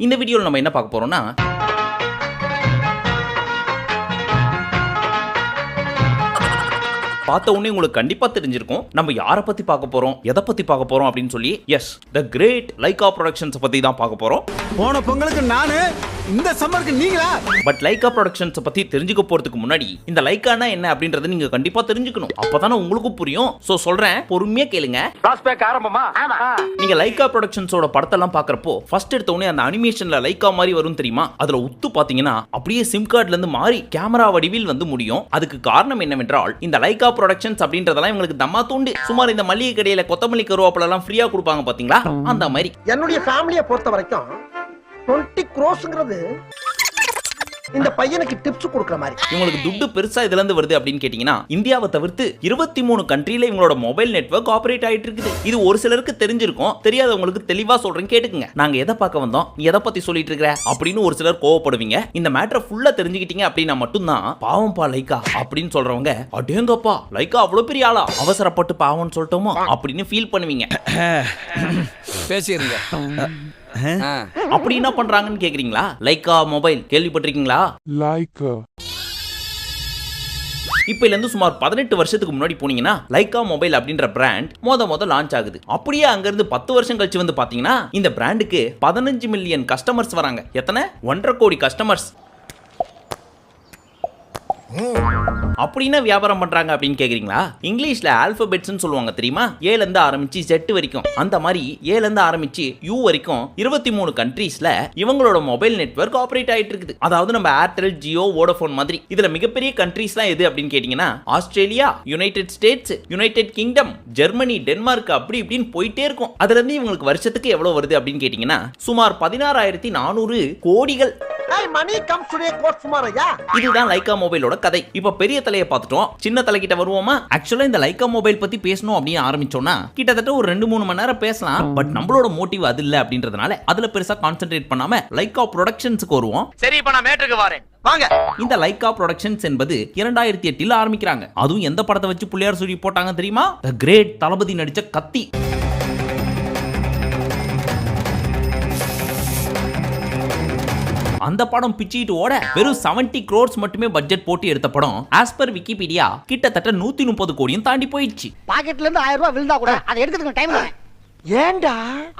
இந்த வீடியோல நம்ம என்ன பார்க்க போறோம்னா பார்த்த உடனே உங்களுக்கு கண்டிப்பா தெரிஞ்சிருக்கும் நம்ம யாரை பத்தி பார்க்க போறோம் எதை பத்தி பார்க்க போறோம் அப்படின்னு சொல்லி. எஸ், தி கிரேட் லைகா ப்ரொடக்ஷன்ஸ் பத்தி தான் பார்க்க போறோம். போன பொங்கலுக்கு நானு, இந்த சம்மருக்கு நீங்களா? பட் லைகா ப்ரொடக்ஷன்ஸ் பத்தி தெரிஞ்சுக்க போறதுக்கு முன்னாடி இந்த லைகானா என்ன அப்படின்றத நீங்க கண்டிப்பா தெரிஞ்சுக்கணும். அப்பதானே உங்களுக்கும் புரியும். சோ சொல்றேன், பொறுமையா கேளுங்க. ஆரம்பமா நீங்க லைகா ப்ரொடக்ஷன்ஸோட படத்தெல்லாம் பாக்குறப்போ ஃபர்ஸ்ட் எடுத்த உடனே அந்த அனிமேஷன்ல லைகா மாதிரி வரும் தெரியுமா? அதுல உத்து பாத்தீங்கன்னா அப்படியே சிம் கார்டுல இருந்து மாறி கேமரா வடிவில் வந்து முடியும். அதுக்கு காரணம் என்னவென்றால் இந்த லைகா ப்ரொடக்ஷன்ஸ் அப்படின்றதெல்லாம் இவங்களுக்கு தம்மா தூண்டு. சுமார் இந்த மளிகை கடையில கொத்தமல்லி கருவேப்பிலை எல்லாம் ஃப்ரீயா கொடுப்பாங்க பாத்தீங்களா, அந்த மாதிரி. என்னுடைய ஃபேமிலியை பொறுத்த வரைக்கும் 20 crores இந்த பையனுக்கு டிப்ஸ் கொடுக்குற மாதிரி. இவங்களுக்கு துட்டு பெருசா இதுல இருந்து வருது அப்படின்னு கேட்டீங்கன்னா, இந்தியாவை தவிர்த்து 23 கண்ட்ரில இவங்களோட மொபைல் நெட்வொர்க் ஆபரேட் ஆயிட்டு இருக்குது. இது ஒரு சிலருக்கு தெரிஞ்சிருக்கும், தெரியாதவங்களுக்கு தெளிவா சொல்றேன் கேட்டுக்குங்க. நாங்க எதை பார்க்க வந்தோம், நீ எதை பத்தி சொல்லிட்டு இருக்கிற அப்படின்னு ஒரு சிலர் கோவப்படுவீங்க. இந்த மேட்டரை ஃபுல்லா தெரிஞ்சுக்கிட்டீங்க அப்படின்னா மட்டும்தான் பாவம்பா லைகா அப்படின்னு சொல்றவங்க அடேங்கப்பா லைகா அவ்வளவு பெரிய ஆளா, அவசரப்பட்டு பாவம்னு சொல்லிட்டோமோ அப்படின்னு ஃபீல் பண்ணுவீங்க. பேசிருங்க. அப்படி என்ன பண்றாங்கன்னு கேக்குறீங்களா? லைகா மொபைல் கேள்விப்பட்டிருக்கீங்களா? லைகா இப்பல இருந்து சுமார் 18 வருஷத்துக்கு முன்னாடி போனீங்கன்னா லைகா மொபைல் அப்படின்ற பிராண்ட் மொத லான்ச் ஆகுது. அப்படியே அங்க இருந்து 10 வருஷம் கழிச்சு வந்து பாத்தீங்கன்னா இந்த பிராண்டுக்கு 15 மில்லியன் கஸ்டமர்ஸ் வராங்க. எத்தனை? 1.5 கோடி கஸ்டமர்ஸ். அப்படின்னா வியாபாரம் பண்றாங்க அப்படின்னு கேக்குறீங்களா? இங்கிலீஷ்ல ஆல்பபெட்ஸ்னு சொல்லுவாங்க தெரியுமா? ஏல இருந்து ஆரம்பிச்சு Z வரைக்கும். அந்த மாதிரி ஏல இருந்து ஆரம்பிச்சு U வரைக்கும் 23 கண்ட்ரீஸ்ல இவங்களோட மொபைல் நெட்வொர்க் ஆபரேட் ஆயிட்டு இருக்குது. அதாவது நம்ம ஏர்டெல், ஜியோ, வோடபோன் மாதிரி. இதுல மிகப்பெரிய கண்ட்ரீஸ்லாம் எது அப்படின்னு கேட்டீங்கன்னா Australia, United states, United kingdom, Germany, Denmark, அப்படி இப்படின்னு போயிட்டே இருக்கும். அதுல இருந்து இவங்களுக்கு வருஷத்துக்கு எவ்வளவு வருது அப்படின்னு கேட்டீங்கன்னா சுமார் 16,400 கோடிகள். இதுதான் லைகா மொபைலோட கதை. இப்ப பெரிய தலையை பார்த்துட்டோம், சின்ன தலை கிட்ட வருவோமா? ஆக்சுவலா இந்த லைகா மொபைல் பத்தி பேசணும் அப்படின்னு ஆரம்பிச்சோம்னா கிட்டத்தட்ட ஒரு 2-3 மணி நேரம் பேசலாம். பட் நம்மளோட மோட்டிவ் அது இல்ல அப்படின்றதுனால அதுல பெருசா கான்சென்ட்ரேட் பண்ணாம லைகா ப்ரொடக்ஷன்ஸ்க்கு வருவோம். சரி, இப்ப நான் மேட்ருக்கு வரேன் வாங்க. இந்த லைகா ப்ரொடக்ஷன்ஸ் என்பது 2008 ஆரம்பிக்கிறாங்க. அதுவும் எந்த படத்தை வச்சு புள்ளியார் சொல்லி போட்டாங்க தெரியுமா? தி கிரேட் தளபதி நடிச்ச கத்தி. அந்த படம் பிச்சிட்டு ஓட வெறும் 70 crores மட்டுமே பட்ஜெட் போட்டு எடுத்த படம் ஆஸ் பர் விக்கிபீடியா கிட்டத்தட்ட 130 கோடியும் தாண்டி போயிடுச்சு. பாக்கெட்ல இருந்து 1000 ரூபாய் விழுந்தா கூட அதை எடுக்கிறதுக்கு டைம் இல்லை. ஏண்டா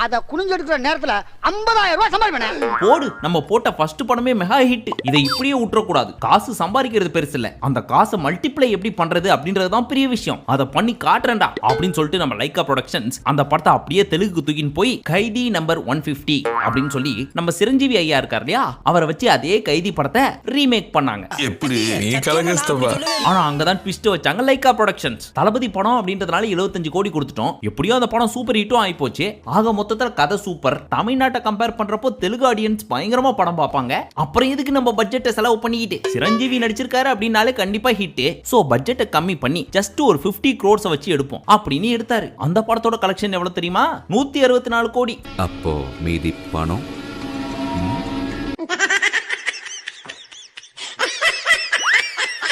அத குனிஞ்சு எடுக்கிற நேரத்துல 50,000 ரூபாய் சம்பாதிப்பேன். போடு, நம்ம போட்ட ஃபர்ஸ்ட் படமே மெகா ஹிட். இதை இப்படியே விட்டுற கூடாது. காசு சம்பாதிக்கிறது பெருசு இல்ல, அந்த காசை மல்டிப்ளை எப்படி பண்றது அப்படின்றது தான் பெரிய விஷயம். அதை பண்ணி காட்டுறேன்டா அப்படின்னு சொல்லிட்டு நம்ம லைகா ப்ரொடக்ஷன்ஸ் அந்த படத்தை அப்படியே தெலுங்கு தூக்கின்னு போய் கைதி நம்பர் 150 அப்படின்னு சொல்லி நம்ம சிரஞ்சீவி ஐயா இருக்கார் இல்லையா, அவரை வச்சு அதே கைதி படத்தை ரீமேக் பண்ணாங்க. எப்படி நீ கலங்கஸ்தபா? ஆனா அங்கதான் ட்விஸ்ட் வச்சாங்க லைகா ப்ரொடக்ஷன்ஸ். தளபதி படம் அப்படின்றதுனால 75 கோடி கொடுத்துட்டோம். எப்படியோ அந்த படம் சூப்பர் ஹிட்டும் ஆகி போச்சு. ஆக மொத்தத்துல கதை சூப்பர். தமிழ்நாட்டை கம்பேர் பண்றப்போ தெலுங்கு ஆடியன்ஸ் பயங்கரமா படம் பார்ப்பாங்க. அப்புறம் எதுக்கு நம்ம பட்ஜெட்டை செலவு பண்ணிக்கிட்டு? சிரஞ்சீவி நடிச்சிருக்காரு அப்படின்னாலே கண்டிப்பா ஹிட். சோ பட்ஜெட்டை கம்மி பண்ணி ஜஸ்ட் ஒரு 50 crores வச்சு எடுப்போம் அப்படின்னு எடுத்தாரு. அந்த படத்தோட கலெக்ஷன் எவ்வளவு தெரியுமா? 164 கோடி. அப்போ மீதி பணம்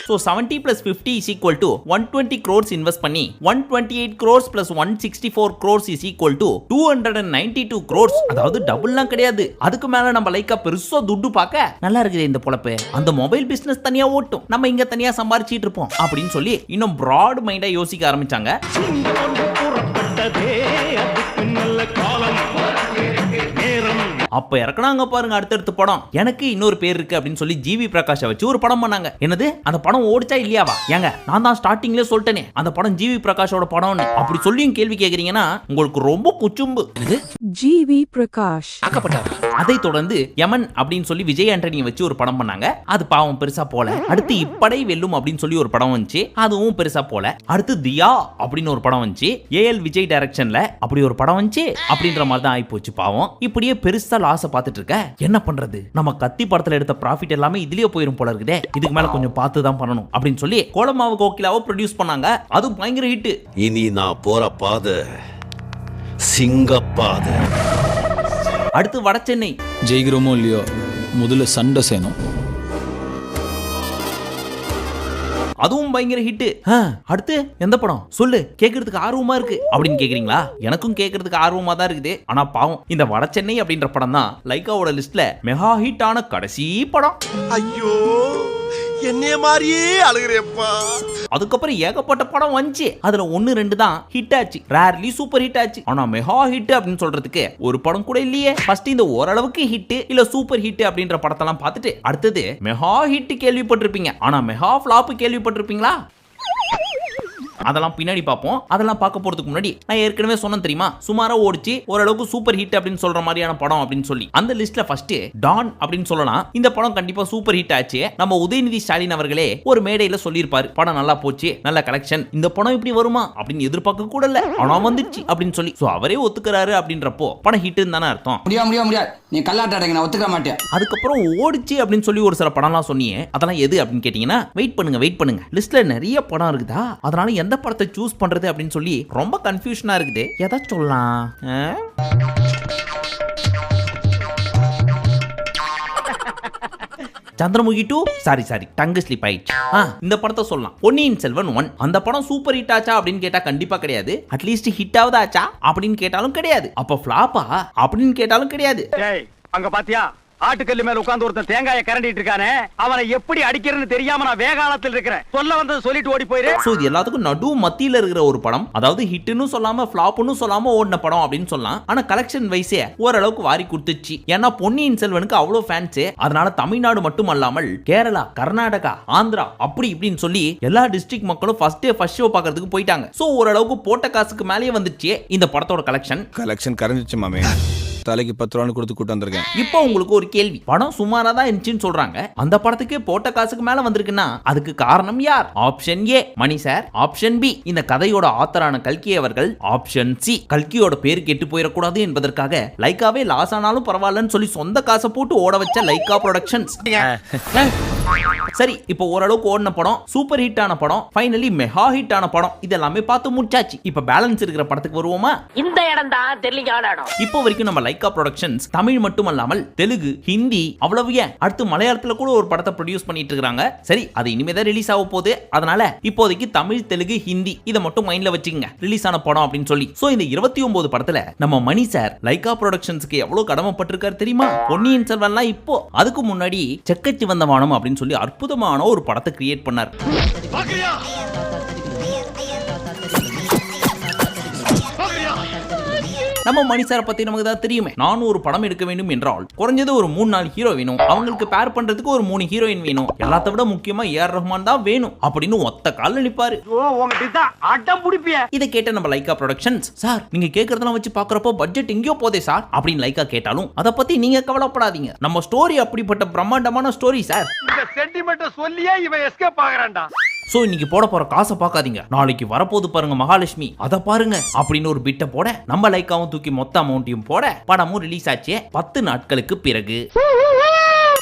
So 70 plus 50 is equal to 120 crores invest பண்ணி 128 crores plus 164 crores is equal to 292 crores. அதாவது டபுள்லாம் கிடையாது, அதுக்கு மேல நம்ம லைக்கா பெருசா துட்டு பார்க்க நல்லா இருக்குது இந்த பொழப்பு. அந்த மொபைல் பிசினஸ் தனியா ஓட்டும், நம்ம இங்க தனியா சம்பாரிச்சிட்டு இருப்போம் அப்படின்னு சொல்லி இன்னும் பிராட் மைண்டா யோசிக்க ஆரம்பிச்சாங்க. அப்ப இறக்குனாங்க பாருங்க அடுத்தடுத்து படம். எனக்கு இன்னொரு பேர் இருக்கு அப்படின்னு சொல்லி ஜிவி பிரகாஷை வச்சு ஒரு படம் பண்ணாங்க. என்னது, அந்த படம் ஓடிச்சா இல்லையாவா? ஏங்க நான் தான் ஸ்டார்டிங்ல சொல்லிட்டேனே அந்த படம் ஜிவி பிரகாஷோட படம்னு. அப்படி சொல்லியும் கேள்வி கேக்குறீங்கன்னா உங்களுக்கு ரொம்ப குச்சும்பு. ஜிவி பிரகாஷ் அதை தொடர்ந்து யமன் அப்படின்னு சொல்லி விஜய் ஆண்டனியை வச்சு ஒரு படம் பண்ணாங்க. அது பாவம் பெருசா போல. அடுத்து இப்படை வெல்லும் அப்படின்னு சொல்லி ஒரு படம் வந்துச்சு, அதுவும் பெருசா போல. அடுத்து தியா அப்படின்னு ஒரு படம் வந்துச்சு, ஏஎல் விஜய் டைரக்ஷன்ல அப்படி ஒரு படம் வந்துச்சு. அப்படின்ற மாதிரி தான் ஆகி போச்சு பாவம். இப்படியே பெருசா லாஸை பார்த்துட்டு இருக்க என்ன பண்றது? நம்ம கத்தி படத்துல எடுத்த ப்ராஃபிட் எல்லாமே இதுலயே போயிரும் போல இருக்குதே, இதுக்கு மேல கொஞ்சம் பார்த்து தான் பண்ணணும் அப்படின்னு சொல்லி கோலமாவு கோகிலாவை ப்ரொடியூஸ் பண்ணாங்க. அது பயங்கர ஹிட். இனி நான் போற பாதை சிங்கப்பாதை. அடுத்து வட சென்னை. ஜெயிக்கிறோமோ இல்லையோ முதல்ல சண்டை செய்யணும். அதுவும் பயங்கர ஹிட். அடுத்து எந்த படம் சொல்லு, கேட்கறதுக்கு ஆர்வமா இருக்கு அப்படின்னு கேக்குறீங்களா? எனக்கும் கேட்கறதுக்கு ஆர்வமா தான் இருக்குது. ஆனா பாவம், இந்த வட சென்னை அப்படின்ற படம் தான் லைக்காவோட லிஸ்ட்ல மெகா ஹிட் ஆன கடைசி படம். ஐயோ என்னைய மாதிரியே அழுகிறேப்பா. அதுக்கப்புறம் ஏகப்பட்ட படம் வந்துச்சு. அதுல 1-2 தான் ஹிட் ஆச்சு, ரேர்லி சூப்பர் ஹிட் ஆச்சு. ஆனா மெகா ஹிட் அப்படின்னு சொல்றதுக்கு ஒரு படம் கூட இல்லையே. ஃபர்ஸ்ட் இந்த ஓரளவுக்கு ஹிட் இல்ல சூப்பர் ஹிட் அப்படின்ற படத்தெல்லாம் பார்த்துட்டு அடுத்தது மெகா ஹிட் கேள்விப்பட்டிருப்பீங்க. ஆனா மெகா ஃபிளாப் கேள்விப்பட்டிருப்பீங்களா? அதெல்லாம் பின்னாடி பார்ப்போம். அதெல்லாம் பார்க்க போறதுக்கு முன்னாடி நான் ஏற்கனவே சொன்னேன் தெரியுமா, சுமாரா ஓடிச்சு ஓரளவுக்கு சூப்பர் ஹிட் அப்படின்னு சொல்ற மாதிரியான படம் அப்படின்னு சொல்லி. அந்த லிஸ்ட்ல ஃபர்ஸ்ட் டான் அப்படின்னு சொல்லலாம். இந்த படம் கண்டிப்பா சூப்பர் ஹிட் ஆச்சு. நம்ம உதயநிதி ஸ்டாலின் அவர்களே ஒரு மேடையில சொல்லியிருப்பாரு, படம் நல்லா போச்சு, நல்ல கலெக்ஷன், இந்த படம் இப்படி வருமா அப்படின்னு எதிர்பார்க்க கூட இல்ல, ஆனா வந்துச்சு அப்படின்னு சொல்லி. சோ அவரே ஒத்துக்கிறாரு அப்படின்றப்போ படம் ஹிட்னு தானே அர்த்தம். முடியாது நீ கல்லாட்டாடுங்க, நான் ஒத்துக்க மாட்டேன். அதுக்கப்புறம் ஓடிச்சு அப்படின்னு சொல்லி ஒரு சில படம்லாம் சொன்னீங்க. அதெல்லாம் எது அப்படின்னு கேட்டீங்கன்னா வெயிட் பண்ணுங்க. லிஸ்ட்ல நிறைய படம் இருக்குதா, அதனால எந்த படத்தை சூஸ் பண்றது அப்படின்னு சொல்லி ரொம்ப கன்ஃபியூஷனா இருக்குது. எதை சொல்லலாம்? சந்திரமுகி 2 சாரி டங்கு ஸ்லிப் ஆயிடுச்சு. இந்த படத்தை சொல்லலாம். பொன்னியின் செல்வன் 1 அந்த படம் சூப்பர் ஹிட் ஆச்சா அப்படின்னு கேட்டா கண்டிப்பா கிடையாது. அட்லீஸ்ட் ஹிட் ஆவது ஆச்சா அப்படின்னு கேட்டாலும் கிடையாது. அப்ப ஃபிளாப்பா அப்படின்னு கேட்டாலும் கிடையாது. அங்க பாத்தியா, ஆட்டுக்கல்லு மேல உட்கார்ந்து ஒருத்தன் தேங்காய கரண்டிட்டு இருக்கானே, அவனை எப்படி அடிக்கிறதுன்னு தெரியாம நான் வேகாலத்தில் இருக்கிறேன். சொல்ல வந்தது சொல்லிட்டு ஓடி போயிரு. சோ இது எல்லாத்துக்கும் நடு மத்தியில இருக்கிற ஒரு படம். அதாவது ஹிட்னு சொல்லாம ஃபிளாப்னு சொல்லாம ஓடின படம் அப்படின்னு சொல்லலாம். ஆனா கலெக்ஷன் வைஸே ஓரளவுக்கு வாரி கொடுத்துச்சு. ஏன்னா பொன்னியின் செல்வனுக்கு அவ்வளவு ஃபேன்ஸ். அதனால தமிழ்நாடு மட்டும் அல்லாமல் கேரளா, கர்நாடகா, ஆந்திரா அப்படி இப்படின்னு சொல்லி எல்லா டிஸ்ட்ரிக்ட் மக்களும் ஃபர்ஸ்ட் ஷோ பார்க்கிறதுக்கு போயிட்டாங்க. சோ ஓரளவுக்கு போட்ட காசுக்கு மேலேயே வந்துச்சு இந்த படத்தோட கலெக்ஷன் கரைஞ்சிச்சு மாமே. தலைக்கு 10 ரூபான்னு கொடுத்து கூட்டு வந்திருக்கேன். இப்போ உங்களுக்கு ஒரு கேள்வி, படம் சுமாரா தான் இருந்துச்சுன்னு சொல்றாங்க, அந்த படத்துக்கு போட்ட காசுக்கு மேல வந்திருக்குன்னா அதுக்கு காரணம் யார்? Option A Mani sir, option B இந்த கதையோட ஆத்தரான கல்கி அவர்கள், ஆப்ஷன் சி கல்கியோட பேரு கெட்டு போயிடக்கூடாது என்பதற்காக லைக்காவே லாஸ் ஆனாலும் பரவாயில்லன்னு சொல்லி சொந்த காசை போட்டு ஓட வச்ச லைக்கா ப்ரொடக்ஷன்ஸ். சரி, இப்போ ஓரளவுக்கு ஓடின படம், சூப்பர் ஹிட் ஆன படம், ஃபைனலி மெகா ஹிட் ஆன படம், இதெல்லாமே பார்த்து முடிச்சாச்சு. இப்போ பேலன்ஸ் இருக்கிற படத்துக்கு வருவோமா? இந்த இடம் தான் தெரியல இடம். இப்போ வரைக்கும் நம்ம லைக்கா ப்ரொடக்ஷன்ஸ் தமிழ் மட்டுமல்லாமல் தெலுங்கு, ஹிந்தி, அவ்வளவு ஏன் அடுத்து மலையாளத்துல கூட ஒரு படத்தை ப்ரொடியூஸ் பண்ணிட்டு இருக்காங்க. சரி, அது இனிமே தான் ரிலீஸ் ஆக போகுது. அதனால இப்போதைக்கு தமிழ், தெலுங்கு, ஹிந்தி இதை மட்டும் மைண்ட்ல வச்சுக்கங்க, ரிலீஸ் ஆன படம் அப்படின்னு சொல்லி. சோ இந்த 29 படத்துல நம்ம மணி சார் லைக்கா ப்ரொடக்ஷன்ஸ்க்கு எவ்வளவு கடமைப்பட்டிருக்காரு தெரியுமா? பொன்னியின் செல்வன்லாம் இப்போ, அதுக்கு முன்னாடி செக்கச்சி வந்த வானம் அப்படின்னு சொல்லி அற்புதமான ஒரு படத்தை கிரியேட் பண்ணார். நம்ம மணிசார பத்தி நமக்கு தான் தெரியுமே. நானும் ஒரு படம் எடுக்க வேண்டும் என்றால் குறைஞ்சது ஒரு 3-4 ஹீரோ வேணும், அவங்களுக்கு பேர் பண்றதுக்கு ஒரு 3 ஹீரோயின் வேணும், எல்லாத்த விட முக்கியமா ஏஆர் ரஹ்மான் தான் வேணும் அப்படின்னு ஒத்த கால்ல நிப்பாரு. இதை கேட்ட நம்ம லைக்கா ப்ரொடக்ஷன்ஸ், சார் நீங்க கேக்குறதெல்லாம் வச்சு பாக்குறப்போ பட்ஜெட் எங்கேயோ போதே சார் அப்படின்னு லைக்கா கேட்டாலும் அதை பத்தி நீங்க கவலைப்படாதீங்க, நம்ம ஸ்டோரி அப்படிப்பட்ட பிரம்மாண்டமான ஸ்டோரி சார். இந்த சென்டிமெண்ட் சொல்லியே இவன் எஸ்கேப் ஆகறான்டா. சோ இன்னைக்கு போட போற காசை பார்க்காதீங்க, நாளைக்கு வரப்போது பாருங்க மகாலட்சுமி, அத பாருங்க அப்படின்னு ஒரு பிட்ட போட நம்ம லைக்காவும் தூக்கி மொத்த அமௌண்ட்டையும் போட படமும் ரிலீஸ் ஆச்சு 10 நாட்களுக்கு பிறகு.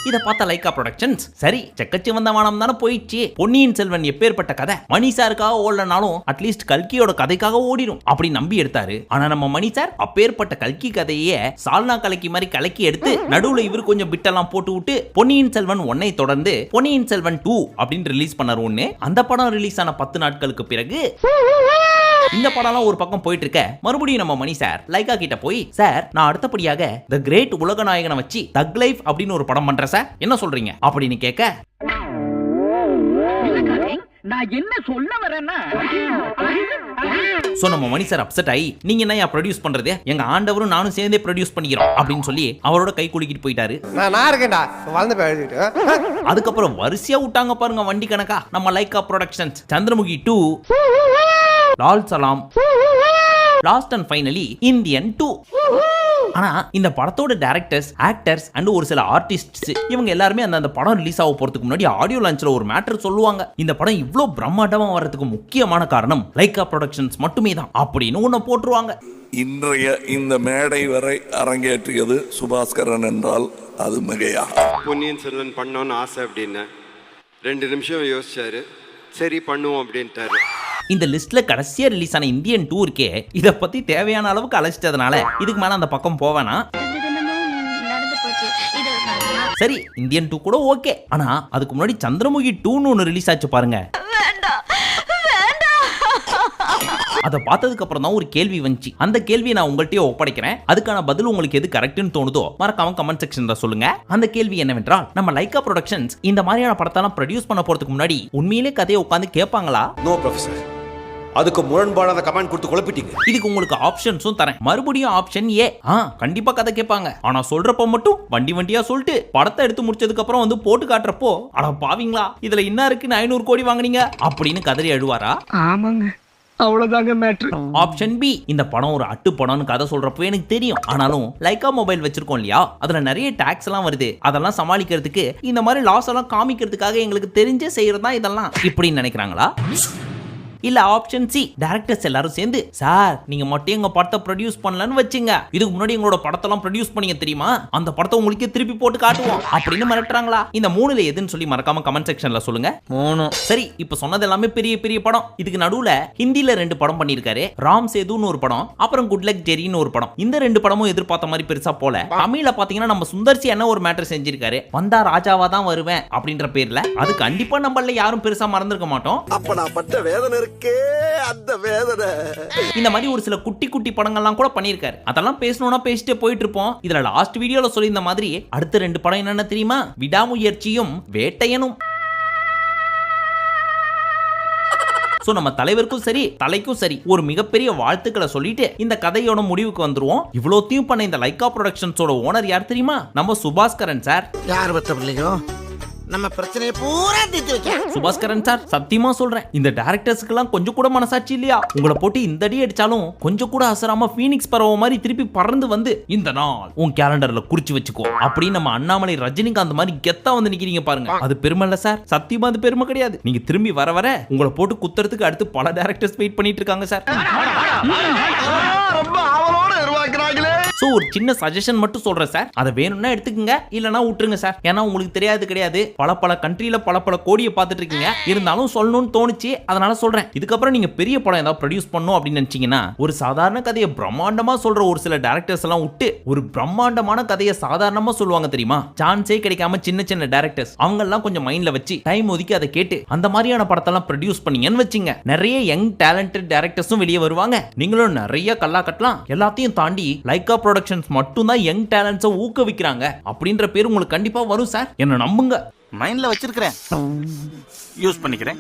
இத பார்த்த லைக்கா ப்ரொடக்ஷன்ஸ், சரி செக்கச்சி வந்த வானம் தானே போயிடுச்சு, பொன்னியின் செல்வன் எப்பேற்பட்ட கதை, மணி சாருக்காக ஓடலனாலும் அட்லீஸ்ட் கல்கியோட கதைக்காக ஓடிடும் அப்படி நம்பி எடுத்தாரு. ஆனா நம்ம மணி சார் அப்பேற்பட்ட கல்கி கதையே சால்னா கலக்கி மாதிரி கலக்கி எடுத்து நடுவுல இவர் கொஞ்சம் பிட்டெல்லாம் போட்டு விட்டு பொன்னியின் செல்வன் 1 தொடர்ந்து பொன்னியின் செல்வன் 2 அப்படின்னு ரிலீஸ் பண்ணார். ஒண்ணு அந்த படம் ரிலீஸ் ஆன 10 நாட்களுக்கு பிறகு இந்த படம்லாம் ஒரு பக்கம் போயிட்டு இருக்க, மறுபடியும் நம்ம மணி சார் லைக்கா கிட்ட போய், சார் நான் அடுத்தபடியாக தி கிரேட் உலக நாயகனை வச்சு தக் லைஃப் அப்படின்னு ஒரு படம் பண்றேன் சார், என்ன சொல்றீங்க அப்படின்னு கேட்க, நான் என்ன சொல்ல வரேன்னா, சோ நம்ம மணி சார் அப்செட் ஆகி, நீங்க என்ன ப்ரொடியூஸ் பண்றது, எங்க ஆண்டவரும் நானும் சேர்ந்தே ப்ரொடியூஸ் பண்ணிக்கிறோம் அப்படின்னு சொல்லி அவரோட கை குலுக்கிட்டு போயிட்டாரு. நான் இருக்கேன்டா வளர்ந்து போயிட்டு. அதுக்கப்புறம் வரிசையா விட்டாங்க பாருங்க வண்டி கணக்கா நம்ம Lyca productions. Chandramukhi 2, Lal Salaam, last and finally Indian 2. ஆனா இந்த படத்தோட டைரக்டர்ஸ், ஆக்டர்ஸ் அண்ட் ஒரு சில ஆர்டிஸ்ட்ஸ் இவங்க எல்லாருமே அந்த படம் ரிலீஸ் ஆக போறதுக்கு முன்னாடி ஆடியோ லான்ச்ல ஒரு மேட்டர் சொல்லுவாங்க, இந்த படம் இவ்ளோ பிரம்மாண்டமா வர்றதுக்கு முக்கியமான காரணம் லைக்கா ப்ரொடக்ஷன்ஸ் மட்டுமே தான் அப்படின்னு ஒண்ணு போட்டுருவாங்க. இன்றைய இந்த மேடை வரை அரங்கேற்றியது சுபாஸ்கரன் என்றால் அது மிகையா? பொன்னியின் செல்வன் பண்ணோன்னு ஆசை அப்படின்னு 2 நிமிஷம் யோசிச்சாரு, சரி பண்ணுவோம் அப்படின்ட்டாரு. இந்த லிஸ்ட்ல கடைசியா ரிலீஸ் ஆன இந்தியன் 2 இருக்கே, இத பத்தி தேவையான அளவுக்கு அழைச்சிட்டதுனால இதுக்கு மேல அந்த பக்கம் போவேனா. சரி இந்தியன் 2 கூட ஓகே, ஆனா அதுக்கு முன்னாடி சந்திரமுகி 2ன்னு ஒன்னு ரிலீஸ் ஆச்சு பாருங்க. அதை பார்த்ததுக்கு அப்புறம் தான் ஒரு கேள்வி வந்துச்சு. அந்த கேள்வியை நான் உங்கள்கிட்டயே ஒப்படைக்கிறேன். அதுக்கான பதில் உங்களுக்கு எது கரெக்ட்னு தோணுதோ மறக்காம கமெண்ட் செக்ஷன்ல சொல்லுங்க. அந்த கேள்வி என்னவென்றால், நம்ம லைகா புரொடக்ஷன்ஸ் இந்த மாதிரியான படத்தெல்லாம் ப்ரொடியூஸ் பண்ண போறதுக்கு முன்னாடி உண்மையிலே கதையை உட்காந்து கேட்பாங்களா? நோ ப்ரொஃபசர், அதுக்கு முரண்பாடாத கமெண்ட் கொடுத்து குழப்பிட்டீங்க. இதுக்கு உங்களுக்கு ஆப்ஷன்ஸும் தரேன். மறுபடியும் ஆப்ஷன் ஏ, கண்டிப்பா கதை கேட்பாங்க. ஆனா சொல்றப்ப மட்டும் வண்டியா சொல்லிட்டு படத்தை எடுத்து முடிச்சதுக்கு அப்புறம் வந்து போட்டு காட்டுறப்போ, அட பாவீங்களா இதுல என்ன இருக்குன்னு 500 கோடி வாங்குனீங்க அப்படின்னு கதறி அழுவாரா? ஆமாங்க, அவ்வளவுதாங்க மேட்ரு. ஆப்ஷன் பி, இந்த படம் ஒரு அட்டு படம்னு கதை சொல்றப்போ எனக்கு தெரியும். ஆனாலும் லைகா மொபைல் வச்சிருக்கோம் இல்லையா, அதுல நிறைய டாக்ஸ் எல்லாம் வருது. அதெல்லாம் சமாளிக்கிறதுக்கு இந்த மாதிரி லாஸ் எல்லாம் காமிக்கிறதுக்காக எங்களுக்கு தெரிஞ்சே செய்யறதா இதெல்லாம் இப்படின்னு நினைக்கிறாங்களா? இல்ல ஆப்ஷன் சி, டைரக்டர்ஸ் எல்லாரும் சேர்ந்து, சார் நீங்க மட்டும் எங்க படத்தை ப்ரொடியூஸ் பண்ணலன்னு வச்சுங்க, இதுக்கு முன்னாடி எங்களோட படத்தெல்லாம் ப்ரொடியூஸ் பண்ணீங்க தெரியுமா, அந்த படத்தை உங்களுக்கே திருப்பி போட்டு காட்டுவோம் அப்படின்னு மிரட்டுறாங்களா? இந்த மூணுல எதுன்னு சொல்லி மறக்காம கமெண்ட் செக்ஷன்ல சொல்லுங்க. சரி, இப்ப சொன்னது எல்லாமே பெரிய பெரிய படம். இதுக்கு நடுவுல ஹிந்தில 2 படம் பண்ணிருக்காரு. ராம் சேதுன்னு ஒரு படம், அப்புறம் குட் லக் ஜெரின்னு ஒரு படம். இந்த 2 படமும் எதிர்பார்த்த மாதிரி பெருசா போல. தமிழ்ல பாத்தீங்கன்னா நம்ம சுந்தர்சி என்ன ஒரு மேட்டர் செஞ்சிருக்காரு, வந்தா ராஜாவா தான் வருவேன் அப்படின்ற பேர்ல. அது கண்டிப்பா நம்மள யாரும் பெருசா மறந்துருக்க மாட்டோம். அப்ப நான் பட்ட வேதனை இருக்கே, அந்த வேதனை. இந்த மாதிரி ஒரு சில குட்டி குட்டி படங்கள்லாம் கூட பண்ணியிருக்காரு. அதெல்லாம் பேசணும்னா பேசிட்டே போயிட்டு இருப்போம். இதுல லாஸ்ட் வீடியோல சொல்லியிருந்த மாதிரி அடுத்த 2 படம் என்னன்னு தெரியுமா? விடாமுயற்சியும் வேட்டையனும். சோ நம்ம தலைவருக்கும் சரி தலைக்கும் சரி ஒரு மிகப்பெரிய வாழ்த்துக்களை சொல்லிட்டு இந்த கதையோட முடிவுக்கு வந்துருவோம். இவ்வளோத்தையும் பண்ண இந்த லைகா புரொடக்ஷன்ஸோட ஓனர் யார் தெரியுமா? நம்ம சுபாஸ்கரன் சார். யார் பத்த பிள்ளைங்க நம்ம பிரச்சனையை பூரா தீர்த்து வைக்க. சுபாஸ்கரன் சார், சத்தியமா சொல்றேன், இந்த டைரக்டர்ஸ்க்கெல்லாம் கொஞ்சம் கூட மனசாட்சி இல்லையா? உங்களை போட்டு இந்த அடி அடிச்சாலும் கொஞ்சம் கூட அசராம ஃபீனிக்ஸ் பறவை மாதிரி திருப்பி பறந்து வந்து இந்த நாள் உன் கேலண்டர்ல குறிச்சு வச்சுக்கோ அப்படின்னு நம்ம அண்ணாமலை ரஜினிகாந்த் மாதிரி கெத்தா வந்து நிக்கிறீங்க பாருங்க. அது பெருமை இல்ல சார், சத்தியமா அது பெருமை கிடையாது. நீங்க திரும்பி வர வர உங்களை போட்டு குத்துறதுக்கு அடுத்து பல டைரக்டர்ஸ் வெயிட் பண்ணிட்டு இருக்காங்க சார். ரொம்ப ஆவலோட எதிர்பார்க்கிறாங்களே. சோ ஒரு சின்ன சஜஷன் மட்டும் சொல்றேன் சார், அதை வேணும்னா எடுத்துக்கங்க, இல்லனா விட்டுருங்க சார். ஏன்னா உங்களுக்கு தெரியாது கிடையாது, பல கண்ட்ரில பல கோடியை பார்த்துட்டு இருக்கீங்க. இருந்தாலும் சொல்லணும்னு தோணுச்சு, அதனால சொல்றேன். இதுக்கப்புறம் நீங்க பெரிய படம் ஏதாவது ப்ரொடியூஸ் பண்ணணும் அப்படின்னு நினைச்சீங்கன்னா, ஒரு சாதாரண கதையை பிரம்மாண்டமா சொல்ற ஒரு சில டைரக்டர்ஸ் எல்லாம் விட்டு ஒரு பிரம்மாண்டமான கதையை சாதாரணமா சொல்லுவாங்க தெரியுமா? சான்ஸே கிடைக்காம சின்ன சின்ன டைரக்டர்ஸ் அவங்க எல்லாம் கொஞ்சம் மைண்ட்ல வச்சு டைம் ஒதுக்கி அதை கேட்டு அந்த மாதிரியான படத்தெல்லாம் ப்ரொடியூஸ் பண்ணீங்கன்னு வச்சுங்க, நிறைய யங் டேலண்டட் டைரக்டர்ஸும் வெளியே வருவாங்க. நீங்களும் நிறைய கல்லா கட்டலாம். எல்லாத்தையும் தாண்டி லைகா புரொடக்ஷன்ஸ் மட்டும் தான் யங் டேலண்ட்ஸை ஊக்குவிக்கிறாங்க அப்படின்ற பேர் உங்களுக்கு கண்டிப்பா வரும் சார், என்ன நம்புங்க. மைண்ட்ல வச்சிருக்கிறேன், யூஸ் பண்ணிக்கிறேன்.